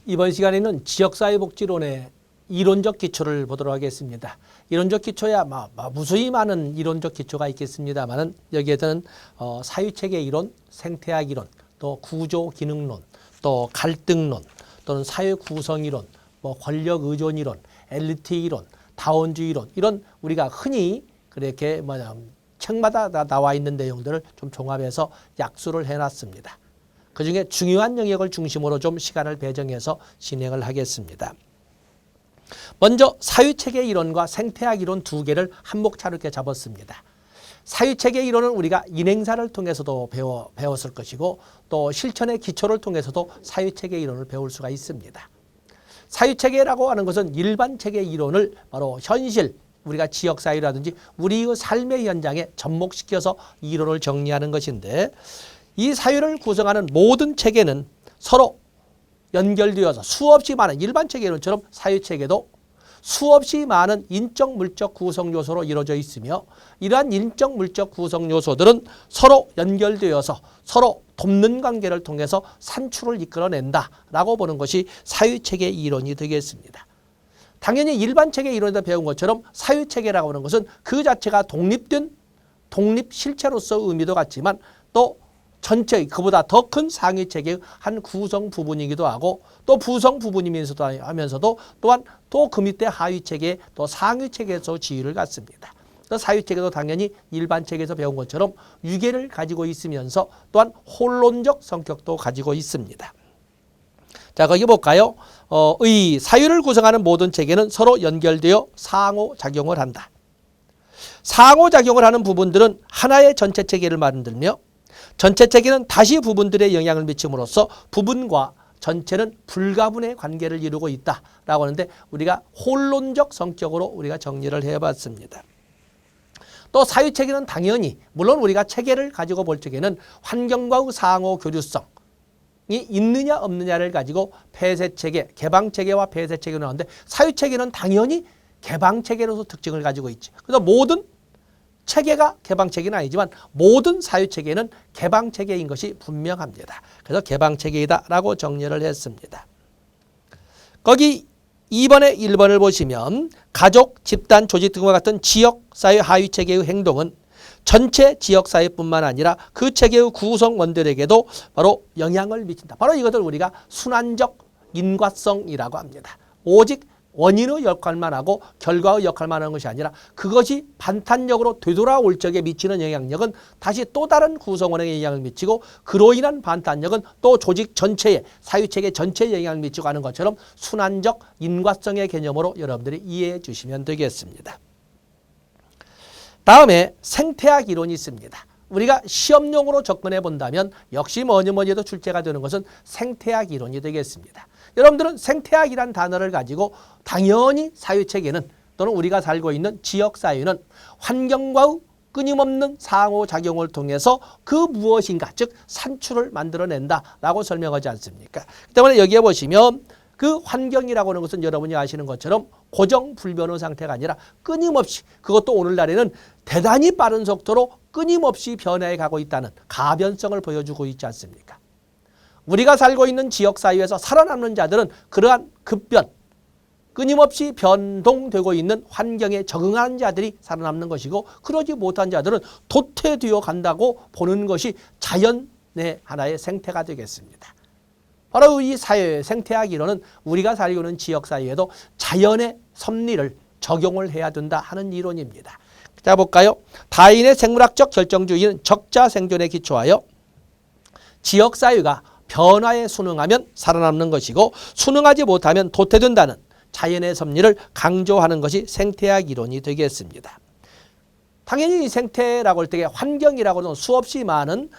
이번 시간에는 지역사회복지론의 이론적 기초를 보도록 하겠습니다. 이론적 기초야 무수히 많은 이론적 기초가 있겠습니다만은 여기에서는 사유체계 이론, 생태학 이론, 또 구조기능론, 또 갈등론, 또는 사회 구성 이론, 권력 의존 이론, 엘리트 이론, 다원주의 이론, 이런 우리가 흔히 그렇게 책마다 나와 있는 내용들을 좀 종합해서 약수를 해놨습니다. 그중에 중요한 영역을 중심으로 좀 시간을 배정해서 진행을 하겠습니다. 먼저 사유체계 이론과 생태학 이론 두 개를 한목차롭게 잡았습니다. 사유체계 이론은 우리가 인행사를 통해서도 배웠을 것이고 또 실천의 기초를 통해서도 사유체계 이론을 배울 수가 있습니다. 사유체계라고 하는 것은 일반체계 이론을 바로 현실, 우리가 지역사회라든지 우리의 삶의 현장에 접목시켜서 이론을 정리하는 것인데 이 사유를 구성하는 모든 체계는 서로 연결되어서 수없이 많은 일반 체계 이론처럼 사유체계도 수없이 많은 인적 물적 구성 요소로 이루어져 있으며 이러한 인적 물적 구성 요소들은 서로 연결되어서 서로 돕는 관계를 통해서 산출을 이끌어낸다라고 보는 것이 사유체계 이론이 되겠습니다. 당연히 일반 체계 이론에서 배운 것처럼 사유체계라고 하는 것은 그 자체가 독립된 독립 실체로서 의미도 같지만 또 전체 그보다 더 큰 상위체계의 한 구성 부분이기도 하고 또 부성 부분이면서도 또한 또 그 밑에 하위체계 또 상위체계에서 지위를 갖습니다. 사유체계도 당연히 일반 체계에서 배운 것처럼 유계를 가지고 있으면서 또한 혼론적 성격도 가지고 있습니다. 자, 거기 볼까요? 의 사유를 구성하는 모든 체계는 서로 연결되어 상호작용을 한다. 상호작용을 하는 부분들은 하나의 전체 체계를 만들며 전체 체계는 다시 부분들에 영향을 미침으로써 부분과 전체는 불가분의 관계를 이루고 있다라고 하는데 우리가 혼론적 성격으로 우리가 정리를 해봤습니다. 또 사유체계는 당연히 물론 우리가 체계를 가지고 볼 적에는 환경과의 상호 교류성이 있느냐 없느냐를 가지고 폐쇄체계, 개방체계와 폐쇄체계로 나오는데 사유체계는 당연히 개방체계로서 특징을 가지고 있죠. 그래서 모든 체계가 개방체계는 아니지만 모든 사유체계는 개방체계인 것이 분명합니다. 그래서 개방체계이다라고 정리를 했습니다. 거기 2번에 1번을 보시면 가족, 집단, 조직 등과 같은 지역사회 하위체계의 행동은 전체 지역사회뿐만 아니라 그 체계의 구성원들에게도 바로 영향을 미친다. 바로 이것을 우리가 순환적 인과성이라고 합니다. 오직 원인의 역할만 하고 결과의 역할만 하는 것이 아니라 그것이 반탄력으로 되돌아올 적에 미치는 영향력은 다시 또 다른 구성원에게 영향을 미치고 그로 인한 반탄력은 또 조직 전체에 사유체계 전체에 영향을 미치고 하는 것처럼 순환적 인과성의 개념으로 여러분들이 이해해 주시면 되겠습니다. 다음에 생태학 이론이 있습니다. 우리가 시험용으로 접근해 본다면 역시 뭐니 해도 출제가 되는 것은 생태학 이론이 되겠습니다. 여러분들은 생태학이란 단어를 가지고 당연히 사유체계는 또는 우리가 살고 있는 지역사회는 환경과의 끊임없는 상호작용을 통해서 그 무엇인가 즉 산출을 만들어낸다라고 설명하지 않습니까? 때문에 여기에 보시면 그 환경이라고 하는 것은 여러분이 아시는 것처럼 고정 불변의 상태가 아니라 끊임없이 그것도 오늘날에는 대단히 빠른 속도로 끊임없이 변화해 가고 있다는 가변성을 보여주고 있지 않습니까? 우리가 살고 있는 지역사회에서 살아남는 자들은 그러한 급변, 끊임없이 변동되고 있는 환경에 적응하는 자들이 살아남는 것이고 그러지 못한 자들은 도태되어 간다고 보는 것이 자연의 하나의 생태가 되겠습니다. 바로 이 사회 생태학 이론은 우리가 살고 있는 지역사회에도 자연의 섭리를 적용을 해야 된다 하는 이론입니다. 자, 볼까요? 다인의 생물학적 결정주의는 적자 생존에 기초하여 지역사회가 변화에 순응하면 살아남는 것이고 순응하지 못하면 도태된다는 자연의 섭리를 강조하는 것이 생태학 이론이 되겠습니다. 당연히 생태라고 할 때 환경이라고 하는 수없이 많은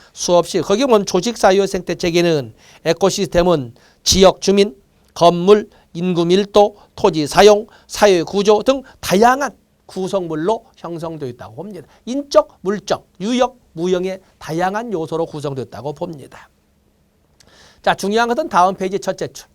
거기 보면 조직사회의 생태체계는 에코시스템은 지역 주민, 건물, 인구 밀도, 토지 사용, 사회 구조 등 다양한 구성물로 형성되어 있다고 봅니다. 인적, 물적, 유역, 무형의 다양한 요소로 구성되었다고 봅니다. 자, 중요한 것은 다음 페이지 첫째 줄.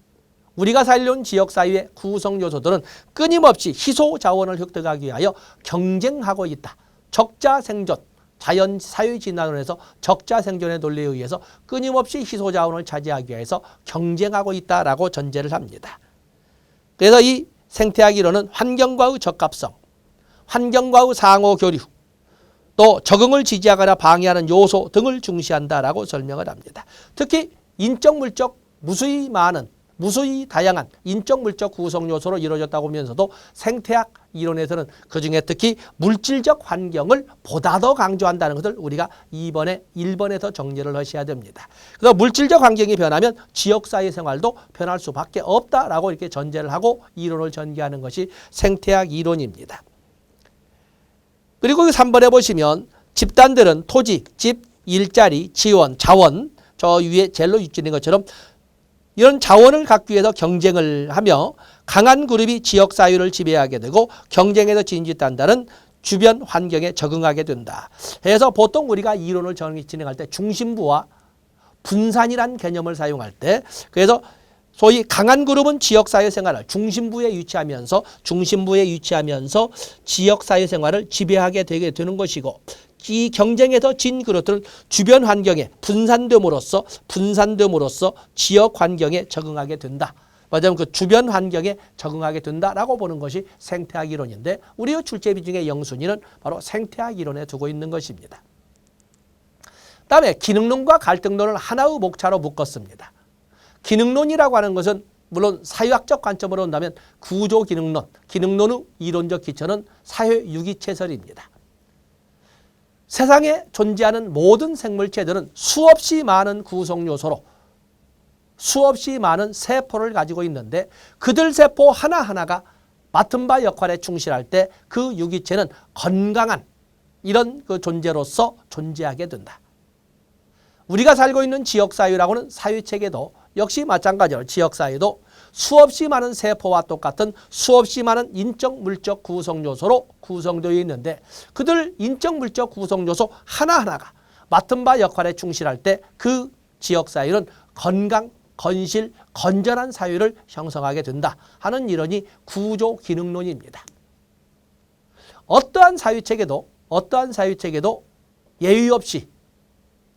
우리가 살려온 지역사회의 구성 요소들은 끊임없이 희소 자원을 획득하기 위하여 경쟁하고 있다. 적자 생존 자연 사회 진화론에서 적자 생존의 논리에 의해서 끊임없이 희소 자원을 차지하기 위해서 경쟁하고 있다라고 전제를 합니다. 그래서 이 생태학 이론은 환경과의 적합성, 환경과의 상호 교류, 또 적응을 지지하거나 방해하는 요소 등을 중시한다라고 설명을 합니다. 특히 인적 물적 무수히 다양한 인적 물적 구성 요소로 이루어졌다고 하면서도 생태학 이론에서는 그중에 특히 물질적 환경을 보다 더 강조한다는 것을 우리가 2번에 1번에서 정리를 하셔야 됩니다. 그래서 물질적 환경이 변하면 지역사회 생활도 변할 수밖에 없다라고 이렇게 전제를 하고 이론을 전개하는 것이 생태학 이론입니다. 그리고 3번에 보시면 집단들은 토지, 집, 일자리, 지원, 자원, 저 위에 젤로 유치된 것처럼 이런 자원을 갖기 위해서 경쟁을 하며 강한 그룹이 지역사회를 지배하게 되고 경쟁에서 진짓한다는 주변 환경에 적응하게 된다. 그래서 보통 우리가 이론을 진행할 때 중심부와 분산이란 개념을 사용할 때 그래서 소위 강한 그룹은 지역사회 생활을 중심부에 위치하면서 지역사회 생활을 지배하게 되게 되는 것이고 이 경쟁에서 진 그룹들은 주변 환경에 분산됨으로써 지역 환경에 적응하게 된다. 맞아요. 그 주변 환경에 적응하게 된다라고 보는 것이 생태학 이론인데 우리의 출제비 중에 영순위는 바로 생태학 이론에 두고 있는 것입니다. 다음에 기능론과 갈등론을 하나의 목차로 묶었습니다. 기능론이라고 하는 것은 물론 사회학적 관점으로 본다면 구조기능론, 기능론의 이론적 기초는 사회유기체설입니다. 세상에 존재하는 모든 생물체들은 수없이 많은 구성요소로 수없이 많은 세포를 가지고 있는데 그들 세포 하나하나가 맡은 바 역할에 충실할 때 그 유기체는 건강한 이런 그 존재로서 존재하게 된다. 우리가 살고 있는 지역사회라고는 사회체계도 역시 마찬가지로 지역사회도 수없이 많은 세포와 똑같은 수없이 많은 인적 물적 구성요소로 구성되어 있는데 그들 인적 물적 구성요소 하나하나가 맡은 바 역할에 충실할 때 그 지역사회는 건강, 건실, 건전한 사회를 형성하게 된다 하는 이론이 구조기능론입니다. 어떠한 사회체계도 예의 없이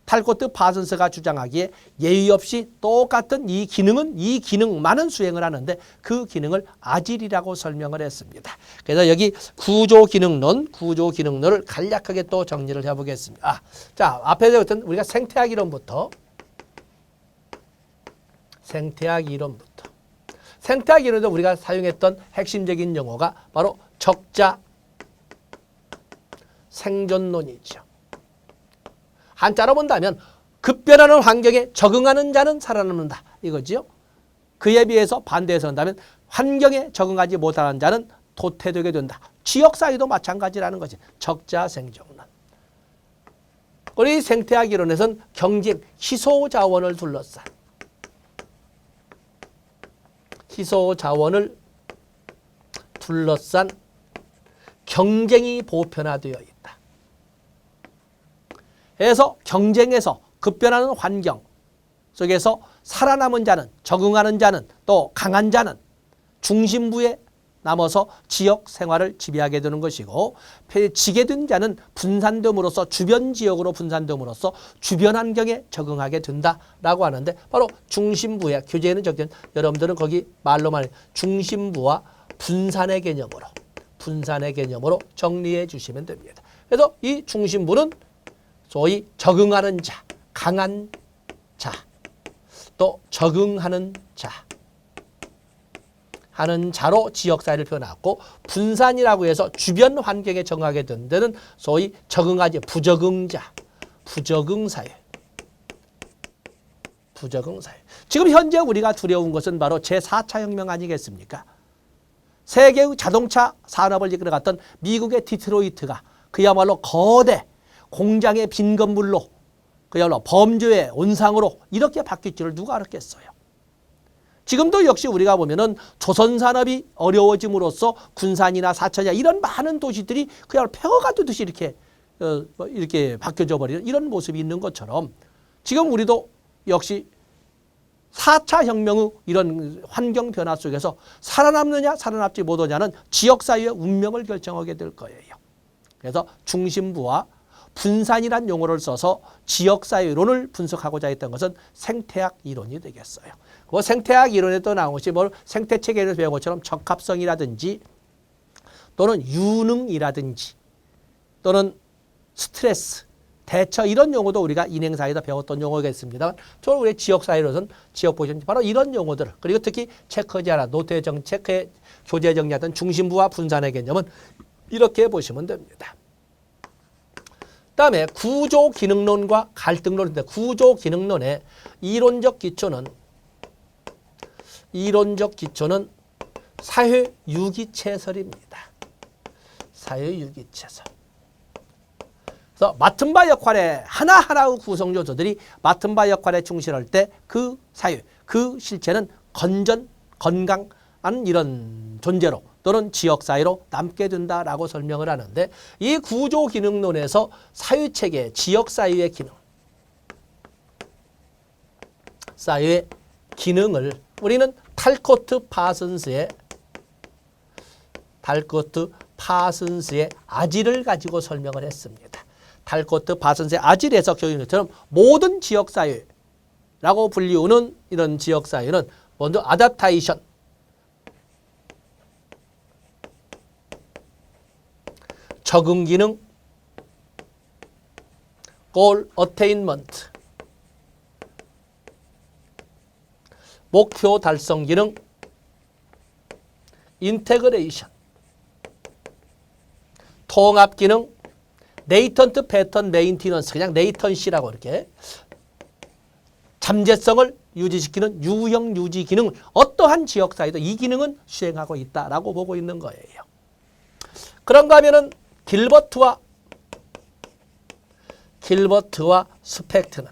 탈코트 파슨스가 주장하기에 예의 없이 똑같은 이 기능만은 수행을 하는데 그 기능을 아질이라고 설명을 했습니다. 그래서 여기 구조기능론을 간략하게 또 정리를 해보겠습니다. 자, 앞에서 어떤 우리가 생태학 이론부터 생태학 이론에서 우리가 사용했던 핵심적인 용어가 바로 적자 생존론이죠. 한자로 본다면 급변하는 환경에 적응하는 자는 살아남는다 이거지요. 그에 비해서 반대해서 본다면 환경에 적응하지 못하는 자는 도태되게 된다. 지역사회도 마찬가지라는 것이 적자 생존론. 우리 생태학 이론에서는 경쟁, 희소 자원을 둘러싼 경쟁이 보편화되어 있다. 그래서 경쟁에서 급변하는 환경 속에서 살아남은 자는, 적응하는 자는, 또 강한 자는 중심부에 남아서 지역 생활을 지배하게 되는 것이고 지게 된 자는 분산됨으로써 주변 지역으로 분산됨으로써 주변 환경에 적응하게 된다라고 하는데 바로 중심부에 교재에는 적힌 여러분들은 거기 말로 말해 중심부와 분산의 개념으로 정리해 주시면 됩니다. 그래서 이 중심부는 소위 적응하는 자, 강한 자, 또 적응하는 자 하는 자로 지역사회를 표현하고 분산이라고 해서 주변 환경에 적응하게 된 데는 소위 적응하지 부적응자, 부적응사회. 지금 현재 우리가 두려운 것은 바로 제4차 혁명 아니겠습니까? 세계의 자동차 산업을 이끌어갔던 미국의 디트로이트가 그야말로 거대 공장의 빈 건물로 그야말로 범죄의 온상으로 이렇게 바뀔 줄을 누가 알았겠어요. 지금도 역시 우리가 보면은 조선산업이 어려워짐으로써 군산이나 사천이나 이런 많은 도시들이 그야말로 폐허가 되듯이 이렇게 바뀌어져 버리는 이런 모습이 있는 것처럼 지금 우리도 역시 4차 혁명의 이런 환경 변화 속에서 살아남느냐 살아남지 못하냐는 지역사회의 운명을 결정하게 될 거예요. 그래서 중심부와 분산이란 용어를 써서 지역사회 이론을 분석하고자 했던 것은 생태학 이론이 되겠어요. 그 생태학 이론에 또 나온 것이 뭐 생태체계에서 배운 것처럼 적합성이라든지 또는 유능이라든지 또는 스트레스, 대처 이런 용어도 우리가 인행사회에서 배웠던 용어겠습니다만 저는 우리 지역사회로서는 지역 보존 바로 이런 용어들 그리고 특히 체크제나 노태정 체크의 교재 정리하던 중심부와 분산의 개념은 이렇게 보시면 됩니다. 그다음에 구조 기능론과 갈등론인데 구조 기능론의 이론적 기초는 사회 유기체설입니다. 사회 유기체설. 그래서 맡은 바 역할의 하나하나의 구성 요소들이 맡은 바 역할에 충실할 때 그 사회, 그 실체는 건강한 이런 존재로 또는 지역사회로 남게 된다라고 설명을 하는데 이 구조기능론에서 사회체계, 지역사회의 기능, 사회의 기능을 우리는 탈코트 파슨스의 아지를 가지고 설명을 했습니다. 탈코트 파슨스의 아지에서 교육처럼 모든 지역사회라고 불리우는 이런 지역사회는 먼저 아답타이션, 적응 기능, 골 어테인먼트, 목표 달성 기능, 인테그레이션, 통합 기능, 레이턴트 패턴 메인티넌스, 그냥 레이턴시라고 이렇게 잠재성을 유지시키는 유형 유지 기능을 어떠한 지역사회도 이 기능은 수행하고 있다라고 보고 있는 거예요. 그런가 하면은 길버트와 스펙트는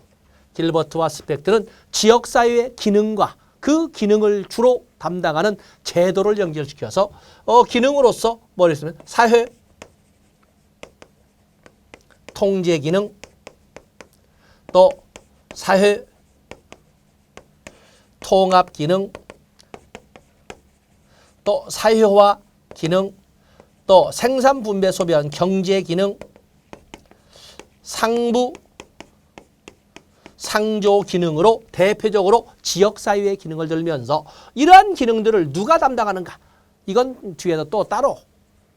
지역사회의 기능과 그 기능을 주로 담당하는 제도를 연결시켜서 기능으로서 뭐를 쓰면 사회 통제 기능, 또 사회 통합 기능, 또 사회화 기능, 또 생산 분배 소비한 경제 기능, 상조 기능으로 대표적으로 지역사회의 기능을 들면서 이러한 기능들을 누가 담당하는가? 이건 뒤에서 또 따로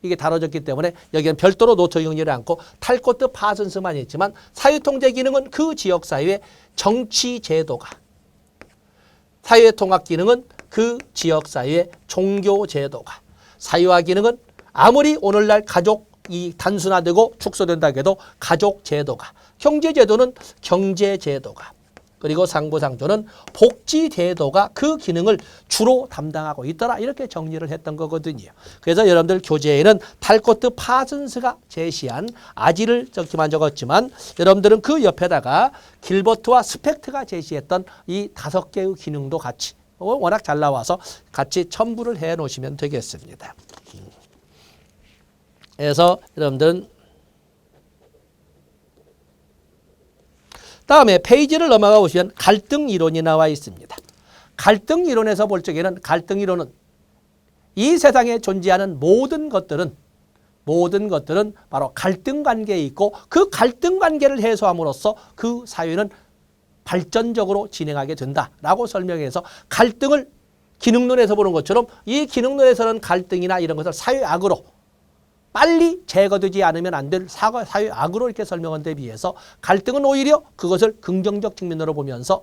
이게 다뤄졌기 때문에 여기는 별도로 노트 정리를 않고 탈코트 파슨스만 있지만 사회통제 기능은 그 지역사회의 정치제도가, 사회통합 기능은 그 지역사회의 종교제도가, 사회화 기능은 아무리 오늘날 가족이 단순화되고 축소된다고 해도 가족제도가, 경제제도는 경제제도가, 그리고 상부상조는 복지제도가 그 기능을 주로 담당하고 있더라. 이렇게 정리를 했던 거거든요. 그래서 여러분들 교재에는 탈코트 파슨스가 제시한 아지를 적기만 적었지만 여러분들은 그 옆에다가 길버트와 스펙트가 제시했던 이 5개의 기능도 같이 워낙 잘 나와서 같이 첨부를 해 놓으시면 되겠습니다. 그래서 여러분들은 다음에 페이지를 넘어가 보시면 갈등 이론이 나와 있습니다. 갈등 이론에서 볼 적에는 갈등 이론은 이 세상에 존재하는 모든 것들은 바로 갈등 관계에 있고 그 갈등 관계를 해소함으로써 그 사회는 발전적으로 진행하게 된다라고 설명해서 갈등을 기능론에서 보는 것처럼 이 기능론에서는 갈등이나 이런 것을 사회악으로 빨리 제거되지 않으면 안 될 사회악으로 이렇게 설명한 데 비해서 갈등은 오히려 그것을 긍정적 측면으로 보면서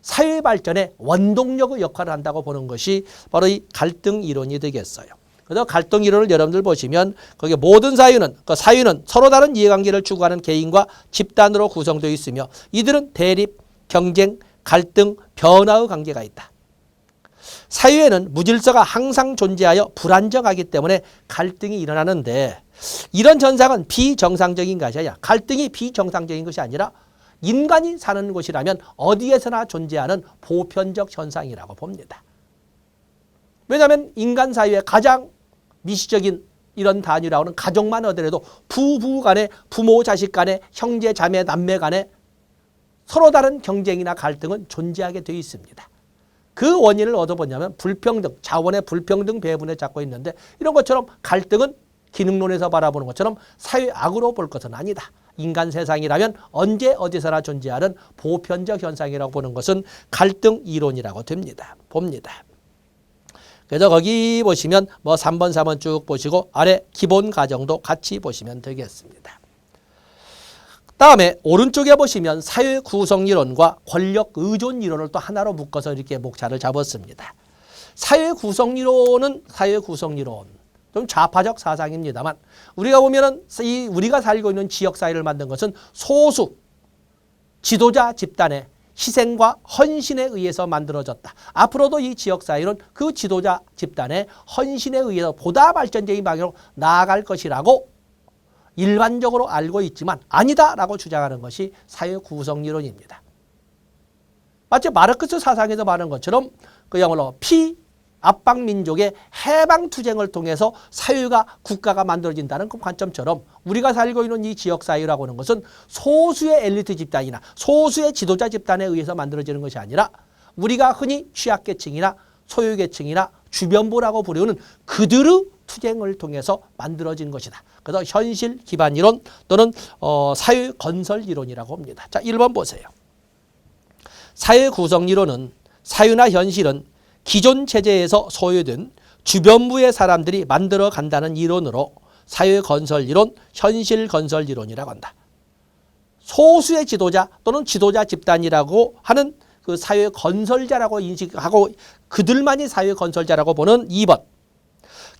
사회 발전의 원동력의 역할을 한다고 보는 것이 바로 이 갈등 이론이 되겠어요. 그래서 갈등 이론을 여러분들 보시면 거기에 모든 사회는 서로 다른 이해관계를 추구하는 개인과 집단으로 구성되어 있으며 이들은 대립, 경쟁, 갈등, 변화의 관계가 있다. 사회에는 무질서가 항상 존재하여 불안정하기 때문에 갈등이 일어나는데 이런 현상은 비정상적인 것이 아니라 갈등이 비정상적인 것이 아니라 인간이 사는 곳이라면 어디에서나 존재하는 보편적 현상이라고 봅니다. 왜냐하면 인간 사회의 가장 미시적인 이런 단위라고 하는 가족만 하더라도 부부 간에 부모 자식 간에 형제 자매 남매 간에 서로 다른 경쟁이나 갈등은 존재하게 되어 있습니다. 그 원인을 얻어보냐면 불평등, 자원의 불평등 배분에 잡고 있는데 이런 것처럼 갈등은 기능론에서 바라보는 것처럼 사회악으로 볼 것은 아니다. 인간 세상이라면 언제 어디서나 존재하는 보편적 현상이라고 보는 것은 갈등 이론이라고 봅니다. 그래서 거기 보시면 뭐 3번, 4번 쭉 보시고 아래 기본 가정도 같이 보시면 되겠습니다. 다음에 오른쪽에 보시면 사회 구성 이론과 권력 의존 이론을 또 하나로 묶어서 이렇게 목차를 잡았습니다. 사회 구성 이론은 좀 좌파적 사상입니다만 우리가 보면은 우리가 살고 있는 지역 사회를 만든 것은 소수 지도자 집단의 희생과 헌신에 의해서 만들어졌다. 앞으로도 이 지역 사회는 그 지도자 집단의 헌신에 의해서 보다 발전적인 방향으로 나아갈 것이라고 일반적으로 알고 있지만 아니다라고 주장하는 것이 사회 구성 이론입니다. 마치 마르크스 사상에서 말하는 것처럼 그야말로 압박 민족의 해방 투쟁을 통해서 사회가 국가가 만들어진다는 그 관점처럼 우리가 살고 있는 이 지역 사회라고 하는 것은 소수의 엘리트 집단이나 소수의 지도자 집단에 의해서 만들어지는 것이 아니라 우리가 흔히 취약계층이나 소유계층이나 주변부라고 부르는 그들의 투쟁을 통해서 만들어진 것이다. 그래서 현실 기반 이론 또는 사회 건설 이론이라고 합니다. 자, 1번 보세요. 사회 구성 이론은 사회나 현실은 기존 체제에서 소유된 주변부의 사람들이 만들어 간다는 이론으로 사회 건설 이론, 현실 건설 이론이라고 한다. 소수의 지도자 또는 지도자 집단이라고 하는 그 사회 건설자라고 인식하고 그들만이 사회 건설자라고 보는 2번.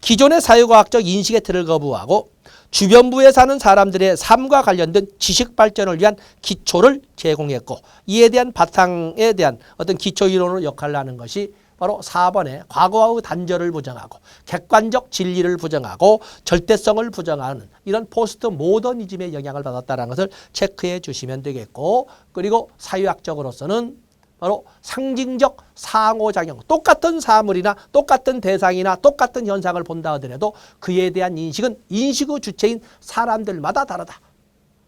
기존의 사회과학적 인식의 틀을 거부하고 주변부에 사는 사람들의 삶과 관련된 지식 발전을 위한 기초를 제공했고 이에 대한 바탕에 대한 어떤 기초 이론으로 역할을 하는 것이 바로 4번의 과거와의 단절을 부정하고 객관적 진리를 부정하고 절대성을 부정하는 이런 포스트 모더니즘의 영향을 받았다는 것을 체크해 주시면 되겠고 그리고 사회학적으로서는 바로 상징적 상호작용, 똑같은 사물이나 똑같은 대상이나 똑같은 현상을 본다 하더라도 그에 대한 인식은 인식의 주체인 사람들마다 다르다.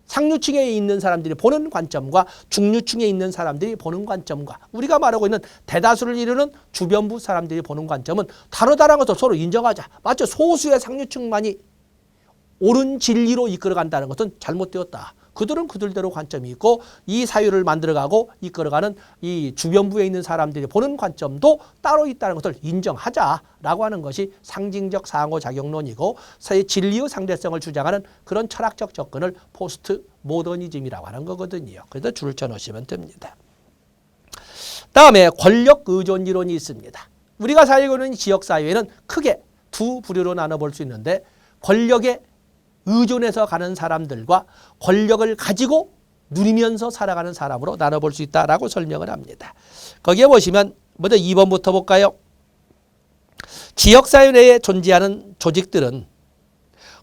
상류층에 있는 사람들이 보는 관점과 중류층에 있는 사람들이 보는 관점과 우리가 말하고 있는 대다수를 이루는 주변부 사람들이 보는 관점은 다르다는 것을 서로 인정하자. 맞죠? 소수의 상류층만이 옳은 진리로 이끌어간다는 것은 잘못되었다. 그들은 그들대로 관점이 있고 이 사유를 만들어가고 이끌어가는 이 주변부에 있는 사람들이 보는 관점도 따로 있다는 것을 인정하자라고 하는 것이 상징적 상호작용론이고 사회 진리의 상대성을 주장하는 그런 철학적 접근을 포스트 모더니즘이라고 하는 거거든요. 그래서 줄을 쳐놓으시면 됩니다. 다음에 권력 의존 이론이 있습니다. 우리가 살고 있는 지역사회는 크게 두 부류로 나눠볼 수 있는데 권력의 의존해서 가는 사람들과 권력을 가지고 누리면서 살아가는 사람으로 나눠볼 수 있다라고 설명을 합니다. 거기에 보시면 먼저 2번부터 볼까요? 지역사회 내에 존재하는 조직들은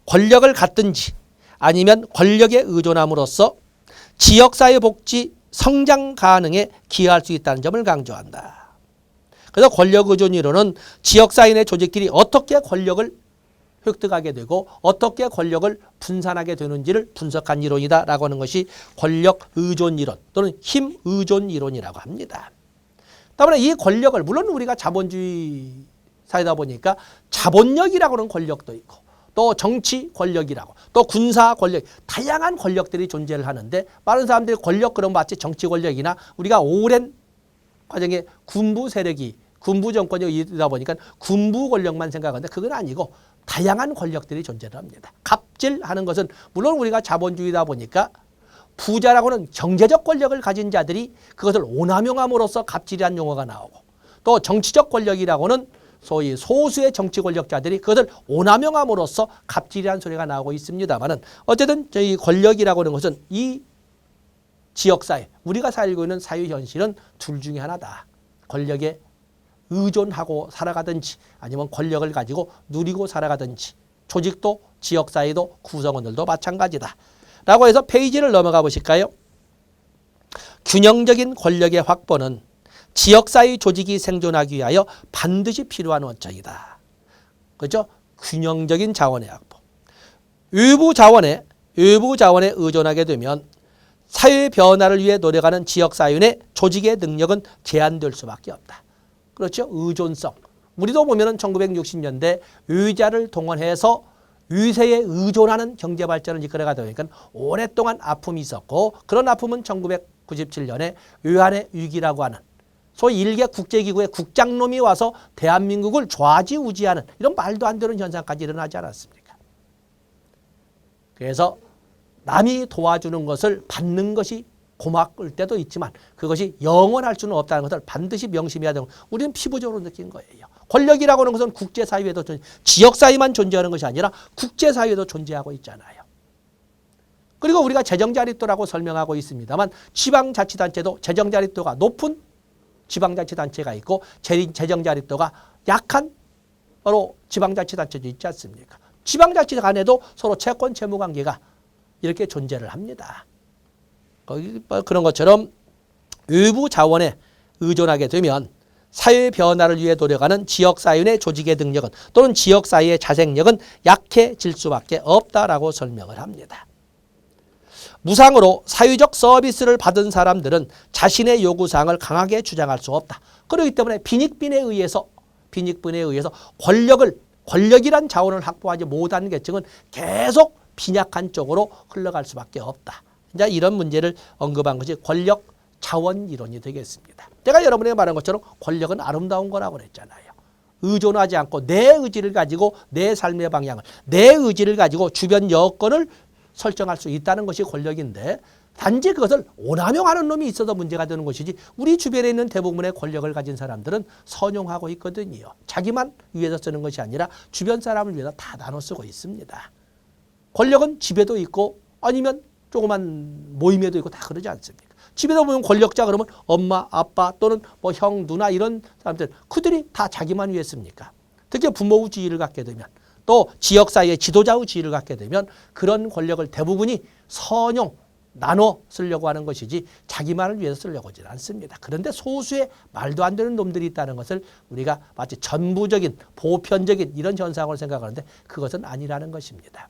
권력을 갖든지 아니면 권력에 의존함으로써 지역사회 복지 성장 가능에 기여할 수 있다는 점을 강조한다. 그래서 권력 의존 이론은 지역사회 내 조직들이 어떻게 권력을 획득하게 되고 어떻게 권력을 분산하게 되는지를 분석한 이론이다라고 하는 것이 권력 의존 이론 또는 힘 의존 이론이라고 합니다. 때문에 이 권력을 물론 우리가 자본주의 사회다 보니까 자본력이라고 하는 권력도 있고 또 정치 권력이라고 또 군사 권력 다양한 권력들이 존재를 하는데 많은 사람들이 권력 그런 마치 정치 권력이나 우리가 오랜 과정에 군부 세력이 군부 정권이다 보니까 군부 권력만 생각하는데 그건 아니고 다양한 권력들이 존재를 합니다. 갑질하는 것은 물론 우리가 자본주의다 보니까 부자라고는 경제적 권력을 가진 자들이 그것을 오남용함으로써 갑질이라는 용어가 나오고 또 정치적 권력이라고는 소위 소수의 정치 권력자들이 그것을 오남용함으로써 갑질이라는 소리가 나오고 있습니다만은 어쨌든 저희 권력이라고 하는 것은 이 지역사회 우리가 살고 있는 사회 현실은 둘 중에 하나다. 권력에 의존하고 살아가든지 아니면 권력을 가지고 누리고 살아가든지 조직도 지역사회도 구성원들도 마찬가지다. 라고 해서 페이지를 넘어가 보실까요? 균형적인 권력의 확보는 지역사회 조직이 생존하기 위하여 반드시 필요한 원칙이다. 그렇죠? 균형적인 자원의 확보. 외부 자원에 의존하게 되면 사회 변화를 위해 노력하는 지역사회 내 조직의 능력은 제한될 수밖에 없다. 그렇죠? 의존성. 우리도 보면은 1960년대 의자를 동원해서 위세에 의존하는 경제 발전을 이끌어가다 보니까 오랫동안 아픔이 있었고 그런 아픔은 1997년에 외환의 위기라고 하는 소위 일개 국제기구의 국장놈이 와서 대한민국을 좌지우지하는 이런 말도 안 되는 현상까지 일어나지 않았습니까? 그래서 남이 도와주는 것을 받는 것이 고마울 때도 있지만 그것이 영원할 수는 없다는 것을 반드시 명심해야 되고 우리는 피부적으로 느낀 거예요. 권력이라고 하는 것은 국제사회에도 지역사회만 존재하는 것이 아니라 국제사회에도 존재하고 있잖아요. 그리고 우리가 재정자립도라고 설명하고 있습니다만 지방자치단체도 재정자립도가 높은 지방자치단체가 있고 재정자립도가 약한 바로 지방자치단체도 있지 않습니까? 지방자치 간에도 서로 채권 채무관계가 이렇게 존재를 합니다. 그런 것처럼 외부 자원에 의존하게 되면 사회 변화를 위해 노력하는 지역사회의 조직의 능력은 또는 지역사회의 자생력은 약해질 수밖에 없다라고 설명을 합니다. 무상으로 사회적 서비스를 받은 사람들은 자신의 요구사항을 강하게 주장할 수 없다. 그렇기 때문에 빈익빈에 의해서 권력이란 자원을 확보하지 못한 계층은 계속 빈약한 쪽으로 흘러갈 수밖에 없다. 이제 이런 문제를 언급한 것이 권력 자원 이론이 되겠습니다. 제가 여러분에게 말한 것처럼 권력은 아름다운 거라고 그랬잖아요. 의존하지 않고 내 의지를 가지고 내 삶의 방향을, 내 의지를 가지고 주변 여건을 설정할 수 있다는 것이 권력인데 단지 그것을 오남용하는 놈이 있어서 문제가 되는 것이지 우리 주변에 있는 대부분의 권력을 가진 사람들은 선용하고 있거든요. 자기만 위해서 쓰는 것이 아니라 주변 사람을 위해서 다 나눠 쓰고 있습니다. 권력은 집에도 있고 아니면 조그만 모임에도 있고 다 그러지 않습니까? 집에다 보면 권력자 그러면 엄마, 아빠 또는 뭐 형, 누나 이런 사람들 그들이 다 자기만 위해 씁니까? 특히 부모의 지위를 갖게 되면 또 지역사회의 지도자의 지위를 갖게 되면 그런 권력을 대부분이 선용, 나눠 쓰려고 하는 것이지 자기만을 위해서 쓰려고 하지 않습니다. 그런데 소수의 말도 안 되는 놈들이 있다는 것을 우리가 마치 전부적인 보편적인 이런 현상으로 생각하는데 그것은 아니라는 것입니다.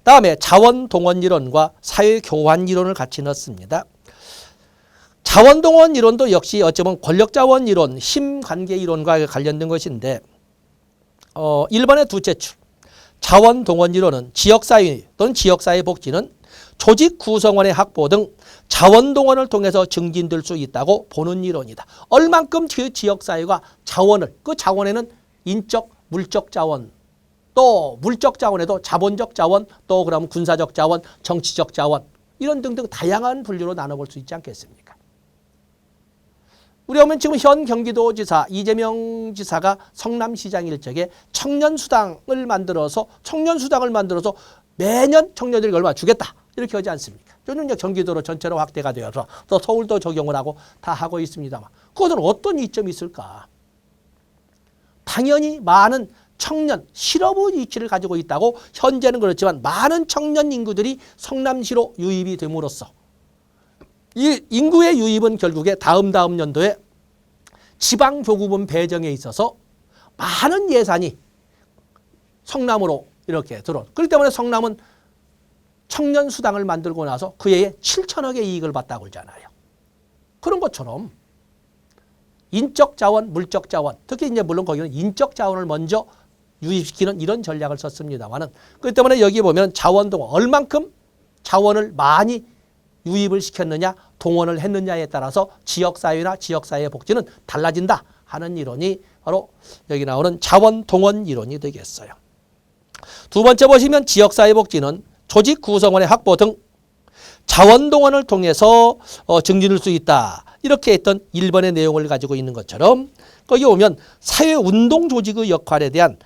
다음에 자원동원 이론과 사회교환 이론을 같이 넣습니다. 자원동원 이론도 역시 어쩌면 권력자원 이론, 힘관계 이론과 관련된 것인데 1번의 두째 줄 자원동원 이론은 지역사회 또는 지역사회 복지는 조직 구성원의 확보 등 자원동원을 통해서 증진될 수 있다고 보는 이론이다. 얼만큼 그 지역사회가 자원을, 그 자원에는 인적, 물적 자원, 또 물적 자원에도 자본적 자원, 또 그럼 군사적 자원, 정치적 자원 이런 등등 다양한 분류로 나눠볼 수 있지 않겠습니까? 우리 보면 지금 현 경기도지사 이재명 지사가 성남시장 일적에 청년수당을 만들어서 매년 청년들에게 얼마 주겠다 이렇게 하지 않습니까? 저는 경기도로 전체로 확대가 되어서 또 서울도 적용을 하고 다 하고 있습니다만 그것은 어떤 이점이 있을까? 당연히 많은 청년, 실업의 이치를 가지고 있다고 현재는 그렇지만 많은 청년 인구들이 성남시로 유입이 됨으로써 이 인구의 유입은 결국에 다음 연도에 지방교구분 배정에 있어서 많은 예산이 성남으로 이렇게 들어온. 그렇기 때문에 성남은 청년수당을 만들고 나서 그 해에 7천억의 이익을 봤다고 그러잖아요. 그런 것처럼 인적 자원, 물적 자원, 특히 이제 물론 거기는 인적 자원을 먼저 유입시키는 이런 전략을 썼습니다만은 그렇기 때문에 여기 보면 자원동원 얼만큼 자원을 많이 유입을 시켰느냐 동원을 했느냐에 따라서 지역사회나 지역사회 복지는 달라진다 하는 이론이 바로 여기 나오는 자원동원 이론이 되겠어요. 두 번째 보시면 지역사회 복지는 조직 구성원의 확보 등 자원동원을 통해서 증진할 수 있다. 이렇게 했던 1번의 내용을 가지고 있는 것처럼 거기 오면 사회운동 조직의 역할에 대한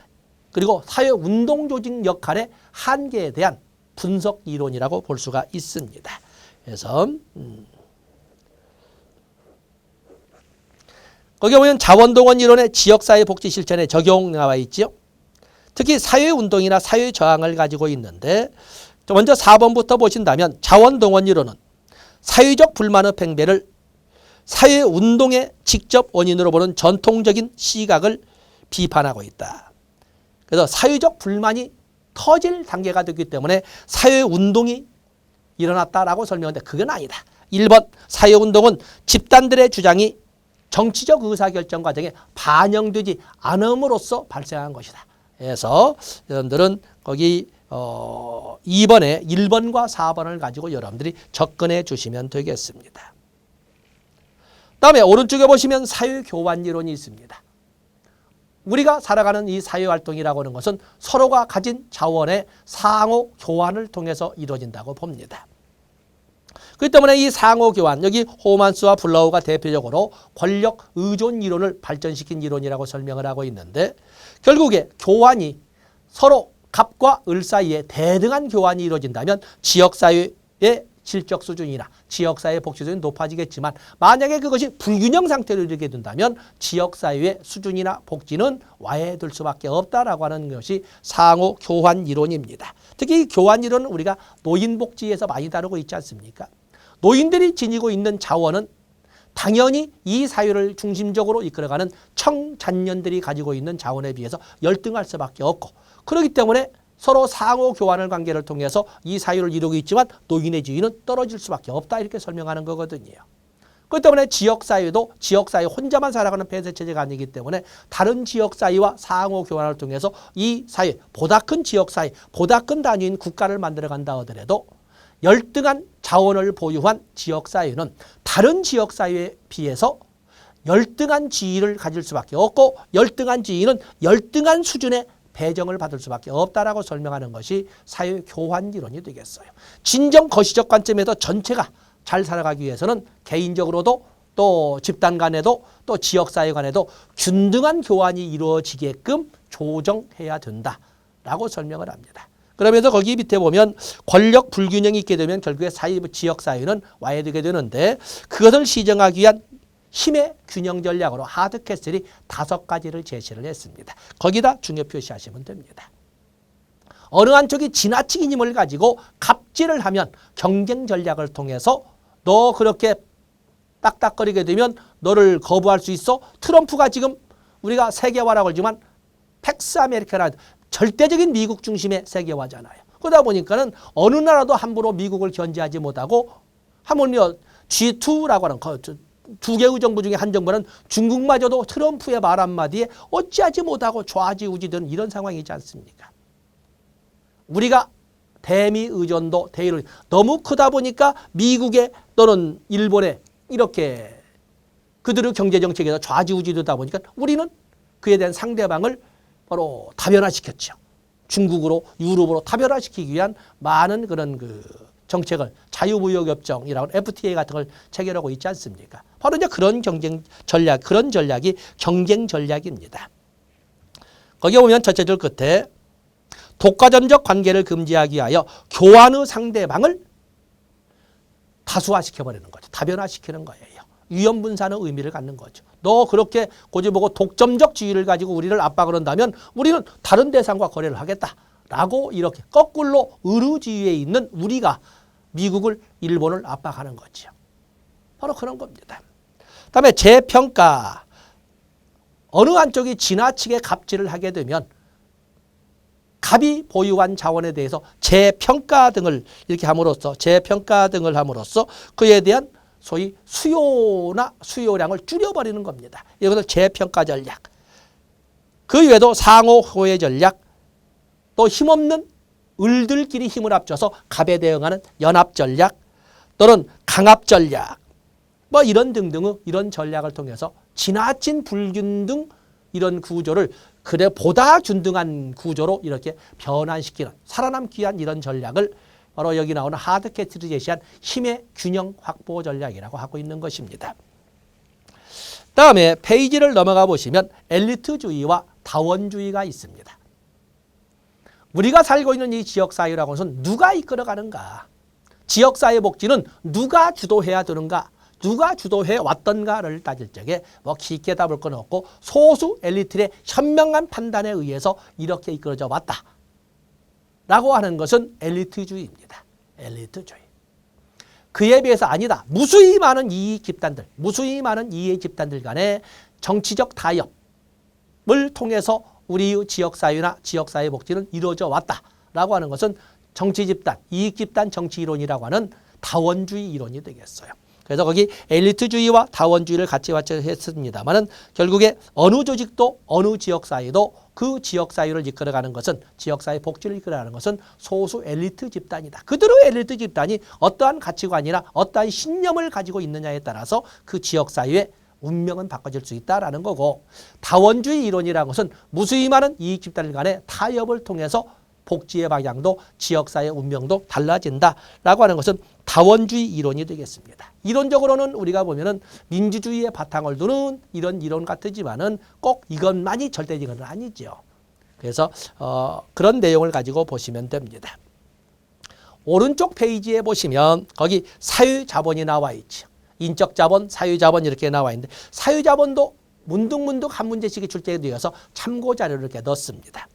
그리고 사회운동 조직 역할의 한계에 대한 분석 이론이라고 볼 수가 있습니다. 그래서 거기 보면 자원동원 이론의 지역사회 복지 실천에 적용 나와 있죠. 특히 사회운동이나 사회저항을 가지고 있는데 먼저 4번부터 보신다면 자원동원 이론은 사회적 불만의 팽배를 사회운동의 직접 원인으로 보는 전통적인 시각을 비판하고 있다. 그래서 사회적 불만이 터질 단계가 됐기 때문에 사회운동이 일어났다라고 설명하는데 그건 아니다. 1번 사회운동은 집단들의 주장이 정치적 의사결정 과정에 반영되지 않음으로써 발생한 것이다. 해서 여러분들은 거기 2번에 1번과 4번을 가지고 여러분들이 접근해 주시면 되겠습니다. 다음에 오른쪽에 보시면 사회교환이론이 있습니다. 우리가 살아가는 이 사회활동이라고 하는 것은 서로가 가진 자원의 상호 교환을 통해서 이루어진다고 봅니다. 그렇기 때문에 이 상호 교환, 여기 호만스와 블라우가 대표적으로 권력 의존 이론을 발전시킨 이론이라고 설명을 하고 있는데, 결국에 교환이 서로 갑과 을 사이에 대등한 교환이 이루어진다면 지역사회의 질적 수준이나 지역사회의 복지 수준이 높아지겠지만, 만약에 그것이 불균형 상태로 이르게 된다면 지역사회의 수준이나 복지는 와해될 수밖에 없다라고 하는 것이 상호 교환 이론입니다. 특히 이 교환 이론은 우리가 노인복지에서 많이 다루고 있지 않습니까? 노인들이 지니고 있는 자원은 당연히 이 사회를 중심적으로 이끌어가는 청장년들이 가지고 있는 자원에 비해서 열등할 수밖에 없고, 그렇기 때문에 서로 상호 교환을 관계를 통해서 이 사회를 이루고 있지만 노인의 지위는 떨어질 수밖에 없다, 이렇게 설명하는 거거든요. 그렇기 때문에 지역사회도 지역사회 혼자만 살아가는 폐쇄체제가 아니기 때문에 다른 지역사회와 상호 교환을 통해서 이 사회, 보다 큰 지역사회, 보다 큰 단위인 국가를 만들어간다 하더라도 열등한 자원을 보유한 지역사회는 다른 지역사회에 비해서 열등한 지위를 가질 수밖에 없고, 열등한 지위는 열등한 수준의 배정을 받을 수밖에 없다라고 설명하는 것이 사회교환이론이 되겠어요. 진정 거시적 관점에서 전체가 잘 살아가기 위해서는 개인적으로도 또 집단 간에도 또 지역사회 간에도 균등한 교환이 이루어지게끔 조정해야 된다라고 설명을 합니다. 그러면서 거기 밑에 보면 권력 불균형이 있게 되면 결국에 지역사회는 와해되게 되는데, 그것을 시정하기 위한 힘의 균형 전략으로 하드캐슬이 5가지를 제시를 했습니다. 거기다 중요 표시하시면 됩니다. 어느 한쪽이 지나치게 힘을 가지고 갑질을 하면 경쟁 전략을 통해서 너 그렇게 딱딱거리게 되면 너를 거부할 수 있어? 트럼프가 지금 우리가 세계화라고 하지만 팩스 아메리카나 절대적인 미국 중심의 세계화잖아요. 그러다 보니까는 어느 나라도 함부로 미국을 견제하지 못하고, 하물며 G2라고 하는 두 개의 정부 중에 한 정부는 중국마저도 트럼프의 말 한마디에 어찌하지 못하고 좌지우지되는 이런 상황이지 않습니까? 우리가 대미 의존도 대일 너무 크다 보니까 미국의 또는 일본의 이렇게 그들의 경제정책에서 좌지우지되다 보니까 우리는 그에 대한 상대방을 바로 다변화시켰죠. 중국으로 유럽으로 다변화시키기 위한 많은 그런 정책을 자유무역협정이라고 FTA 같은 걸 체결하고 있지 않습니까? 바로 이제 그런 경쟁 전략, 그런 전략이 경쟁 전략입니다. 거기에 보면 첫째 줄 끝에 독과점적 관계를 금지하기 위하여 교환의 상대방을 다수화시켜버리는 거죠. 다변화시키는 거예요. 위험분산의 의미를 갖는 거죠. 너 그렇게 고집보고 독점적 지위를 가지고 우리를 압박을 한다면 우리는 다른 대상과 거래를 하겠다라고 이렇게 거꾸로 의루지위에 있는 우리가 미국을, 일본을 압박하는 거죠. 바로 그런 겁니다. 그다음에 재평가. 어느 한쪽이 지나치게 갑질을 하게 되면 갑이 보유한 자원에 대해서 재평가 등을 이렇게 함으로써 그에 대한 소위 수요나 수요량을 줄여버리는 겁니다. 이것을 재평가 전략. 그 외에도 상호 호혜 전략, 또 힘없는 을들끼리 힘을 합쳐서 갑에 대응하는 연합 전략, 또는 강압 전략, 뭐 이런 등등의 이런 전략을 통해서 지나친 불균등 이런 구조를 그래 보다 균등한 구조로 이렇게 변환시키는, 살아남기 위한 이런 전략을 바로 여기 나오는 하드캐슬이 제시한 힘의 균형 확보 전략이라고 하고 있는 것입니다. 다음에 페이지를 넘어가 보시면 엘리트주의와 다원주의가 있습니다. 우리가 살고 있는 이 지역사회라고 해서 누가 이끌어가는가? 지역사회 복지는 누가 주도해야 되는가? 누가 주도해 왔던가를 따질 적에 뭐 깊게 답을 건 없고 소수 엘리트의 현명한 판단에 의해서 이렇게 이끌어져 왔다 라고 하는 것은 엘리트주의입니다. 엘리트주의. 그에 비해서 아니다. 무수히 많은 이익 집단들, 무수히 많은 이해 집단들 간의 정치적 타협을 통해서 우리 지역사회나 지역사회 복지는 이루어져 왔다라고 하는 것은 정치 집단, 이익 집단 정치 이론이라고 하는 다원주의 이론이 되겠어요. 그래서 거기 엘리트주의와 다원주의를 같이 했습니다만은 결국에 어느 조직도 어느 지역사회도 그 지역사회를 이끌어가는 것은 지역사회 복지를 이끌어가는 것은 소수 엘리트 집단이다. 그대로 엘리트 집단이 어떠한 가치관이나 어떠한 신념을 가지고 있느냐에 따라서 그 지역사회의 운명은 바꿔질 수 있다라는 거고 다원주의 이론이라는 것은 무수히 많은 이익 집단 간의 타협을 통해서 복지의 방향도 지역사회 운명도 달라진다라고 하는 것은 다원주의 이론이 되겠습니다. 이론적으로는 우리가 보면은 민주주의의 바탕을 두는 이런 이론 같지만은 꼭 이것만이 절대적인 건 아니죠. 그래서 그런 내용을 가지고 보시면 됩니다. 오른쪽 페이지에 보시면 거기 사유자본이 나와 있죠. 인적자본, 사유자본 이렇게 나와 있는데 사유자본도 문득문득 한 문제씩 출제에 되어서 참고자료를 이렇게 넣습니다.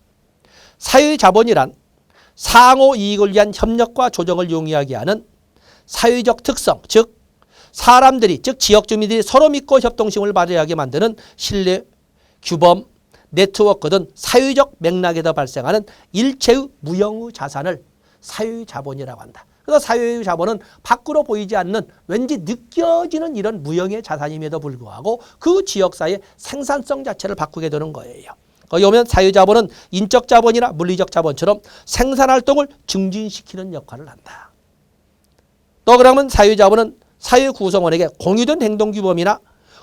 사유자본이란 상호 이익을 위한 협력과 조정을 용이하게 하는 사회적 특성, 즉 사람들이 즉 지역 주민들이 서로 믿고 협동심을 발휘하게 만드는 신뢰, 규범, 네트워크 등 사회적 맥락에서 발생하는 일체의 무형의 자산을 사유자본이라고 한다. 그래서 사유자본은 밖으로 보이지 않는 왠지 느껴지는 이런 무형의 자산임에도 불구하고 그 지역사회의 생산성 자체를 바꾸게 되는 거예요. 거기 오면 사유자본은 인적 자본이나 물리적 자본처럼 생산활동을 증진시키는 역할을 한다. 또 그러면 사유자본은 사회 구성원에게 공유된 행동규범이나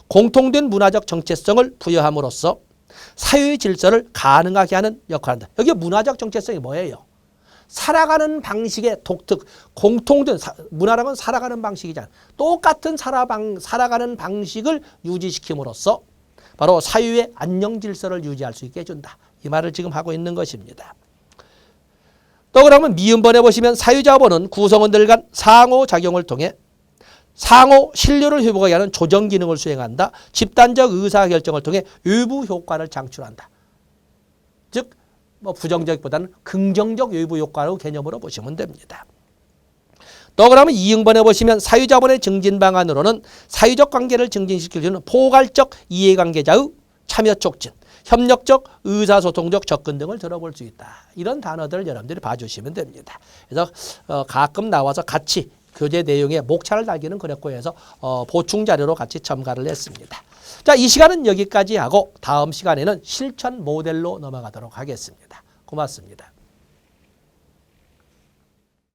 공통된 문화적 정체성을 부여함으로써 사회의 질서를 가능하게 하는 역할을 한다. 여기 문화적 정체성이 뭐예요? 살아가는 방식의 독특, 공통된 문화라는 건 살아가는 방식이잖아. 똑같은 살아가는 방식을 유지시킴으로써 바로 사유의 안녕 질서를 유지할 수 있게 해준다. 이 말을 지금 하고 있는 것입니다. 또 그러면 미음번에 보시면 사유자본은 구성원들 간 상호작용을 통해 상호 신뢰를 회복하게 하는 조정 기능을 수행한다. 집단적 의사결정을 통해 외부 효과를 창출한다. 즉 부정적보다는 긍정적 외부 효과로 개념으로 보시면 됩니다. 또 그러면 2형번에 보시면 사유자본의 증진 방안으로는 사유적 관계를 증진시키는 포괄적 이해관계자의 참여 촉진, 협력적 의사소통적 접근 등을 들어볼 수 있다. 이런 단어들을 여러분들이 봐주시면 됩니다. 그래서 가끔 나와서 같이 교재 내용에 목차를 달기는 그랬고 해서 보충 자료로 같이 첨가를 했습니다. 자, 이 시간은 여기까지 하고 다음 시간에는 실천 모델로 넘어가도록 하겠습니다. 고맙습니다.